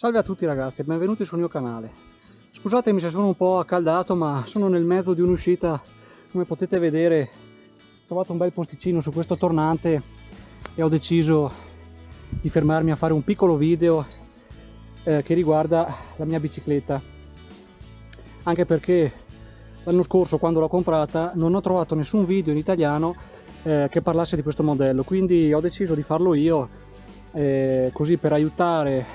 Salve a tutti ragazzi e benvenuti sul mio canale. Scusatemi se sono un po' accaldato, ma sono nel mezzo di un'uscita. Come potete vedere, ho trovato un bel posticino su questo tornante e ho deciso di fermarmi a fare un piccolo video che riguarda la mia bicicletta. Anche perché l'anno scorso, quando l'ho comprata, non ho trovato nessun video in italiano che parlasse di questo modello, quindi ho deciso di farlo io. Così per aiutare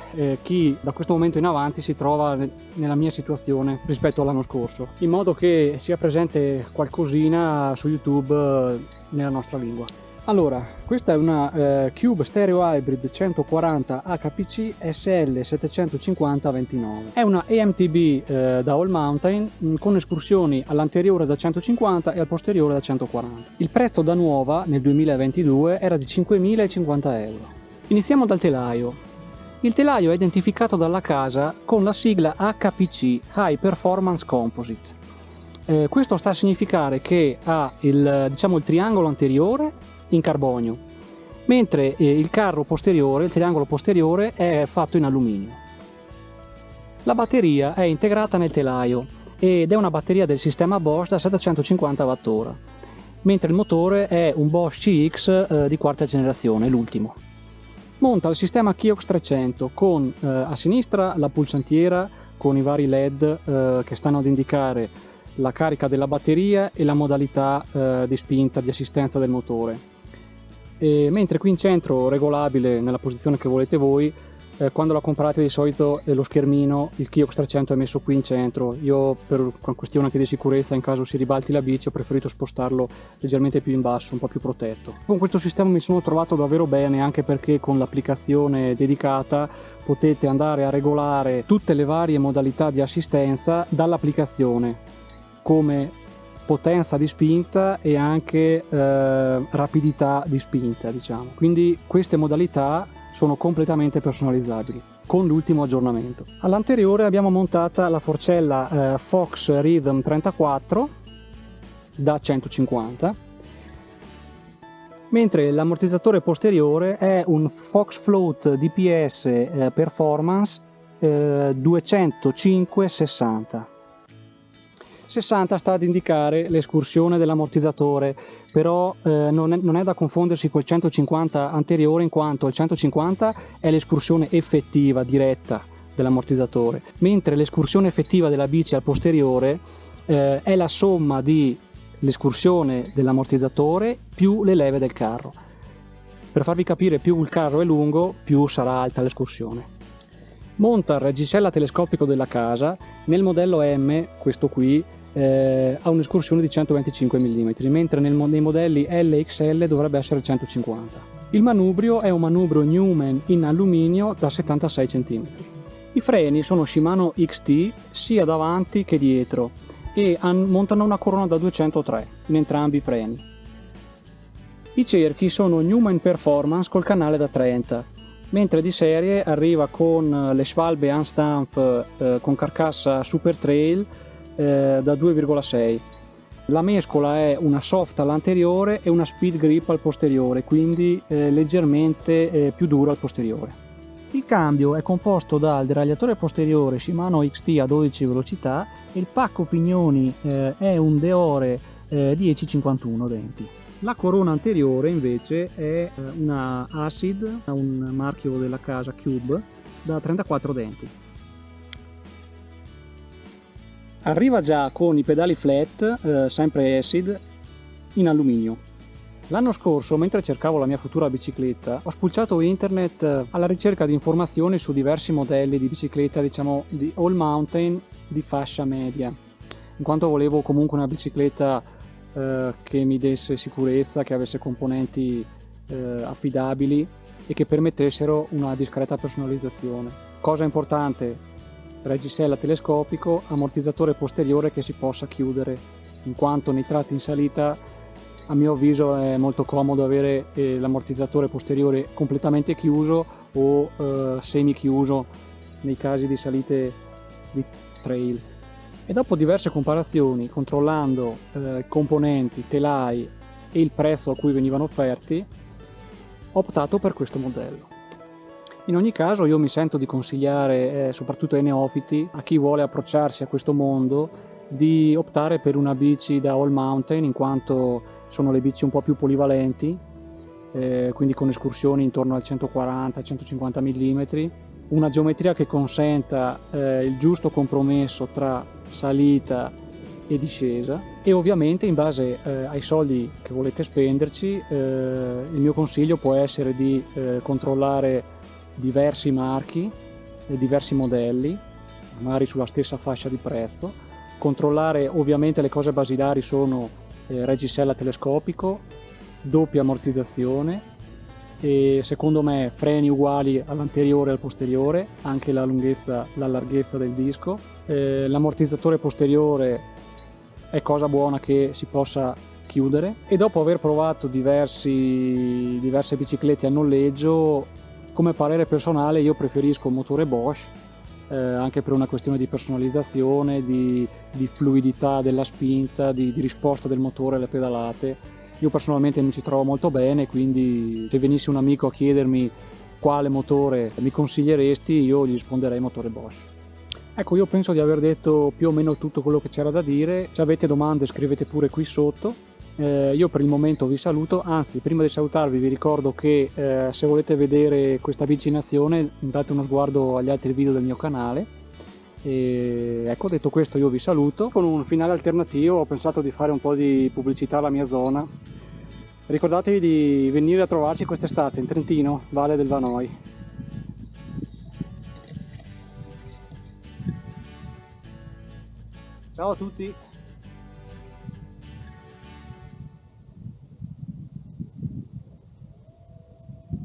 chi da questo momento in avanti si trova nella mia situazione rispetto all'anno scorso, in modo che sia presente qualcosina su YouTube nella nostra lingua. Allora, questa è una Cube Stereo Hybrid 140 HPC SL 750-29. È una EMTB da All Mountain con escursioni all'anteriore da 150 e al posteriore da 140. Il prezzo da nuova nel 2022 era di 5.050 euro. Iniziamo dal telaio. Il telaio è identificato dalla casa con la sigla HPC, High Performance Composite. Questo sta a significare che ha il triangolo anteriore in carbonio, mentre il carro posteriore, il triangolo posteriore, è fatto in alluminio. La batteria è integrata nel telaio ed è una batteria del sistema Bosch da 750 Wh, mentre il motore è un Bosch CX di quarta generazione, l'ultimo. Monta il sistema Kiox 300 con a sinistra la pulsantiera con i vari LED che stanno ad indicare la carica della batteria e la modalità di spinta, di assistenza del motore. Mentre qui in centro, regolabile nella posizione che volete voi, quando la comprate di solito lo schermino, il Kiox 300 è messo qui in centro. Io, per una questione anche di sicurezza, in caso si ribalti la bici, ho preferito spostarlo leggermente più in basso, un po' più protetto. Con questo sistema mi sono trovato davvero bene, anche perché con l'applicazione dedicata potete andare a regolare tutte le varie modalità di assistenza dall'applicazione, come potenza di spinta e anche rapidità di spinta, diciamo. Quindi queste modalità sono completamente personalizzabili con l'ultimo aggiornamento. All'anteriore abbiamo montata la forcella Fox Rhythm 34 da 150, mentre l'ammortizzatore posteriore è un Fox Float DPS Performance 205-60. 60 sta ad indicare l'escursione dell'ammortizzatore, però non è da confondersi col 150 anteriore, in quanto il 150 è l'escursione effettiva diretta dell'ammortizzatore, mentre l'escursione effettiva della bici al posteriore è la somma di l'escursione dell'ammortizzatore più le leve del carro. Per farvi capire, più il carro è lungo, più sarà alta l'escursione. Monta il reggisella telescopico della casa. Nel modello M, questo qui, ha un'escursione di 125 mm, mentre nei modelli L e XL dovrebbe essere 150. Il manubrio è un manubrio Newman in alluminio da 76 cm. I freni sono Shimano XT sia davanti che dietro e montano una corona da 203 in entrambi i freni. I cerchi sono Newman Performance col canale da 30. Mentre di serie arriva con le Schwalbe Handstampf con carcassa Super Trail da 2,6. La mescola è una soft all'anteriore e una speed grip al posteriore, quindi leggermente più duro al posteriore. Il cambio è composto dal deragliatore posteriore Shimano XT a 12 velocità e il pacco pignoni è un Deore 1051 denti. La corona anteriore invece è una Acid, un marchio della casa Cube, da 34 denti. Arriva già con i pedali flat, sempre Acid, in alluminio. L'anno scorso, mentre cercavo la mia futura bicicletta, ho spulciato internet alla ricerca di informazioni su diversi modelli di bicicletta, diciamo, di all mountain di fascia media, in quanto volevo comunque una bicicletta che mi desse sicurezza, che avesse componenti affidabili e che permettessero una discreta personalizzazione. Cosa importante: reggisella telescopico, ammortizzatore posteriore che si possa chiudere, in quanto nei tratti in salita a mio avviso è molto comodo avere l'ammortizzatore posteriore completamente chiuso o semi chiuso nei casi di salite di trail. E dopo diverse comparazioni, controllando componenti, telai e il prezzo a cui venivano offerti, ho optato per questo modello. In ogni caso io mi sento di consigliare, soprattutto ai neofiti, a chi vuole approcciarsi a questo mondo, di optare per una bici da all mountain, in quanto sono le bici un po' più polivalenti, quindi con escursioni intorno al 140-150 mm, una geometria che consenta il giusto compromesso tra salita e discesa, e ovviamente in base ai soldi che volete spenderci il mio consiglio può essere di controllare diversi marchi e diversi modelli, magari sulla stessa fascia di prezzo. Controllare ovviamente le cose basilari sono reggisella telescopico, doppia ammortizzazione e secondo me freni uguali all'anteriore e al posteriore, anche la larghezza del disco. L'ammortizzatore posteriore è cosa buona che si possa chiudere, e dopo aver provato diverse biciclette a noleggio, come parere personale io preferisco un motore Bosch, anche per una questione di personalizzazione, di fluidità della spinta, di risposta del motore alle pedalate. Io personalmente mi ci trovo molto bene, quindi se venisse un amico a chiedermi quale motore mi consiglieresti, io gli risponderei motore Bosch. Ecco, io penso di aver detto più o meno tutto quello che c'era da dire. Se avete domande scrivete pure qui sotto. Io per il momento vi saluto, anzi prima di salutarvi vi ricordo che se volete vedere questa bici in azione date uno sguardo agli altri video del mio canale. E ecco, detto questo io vi saluto. Con un finale alternativo ho pensato di fare un po' di pubblicità alla mia zona. Ricordatevi di venire a trovarci quest'estate in Trentino, Valle del Vanoi. Ciao a tutti!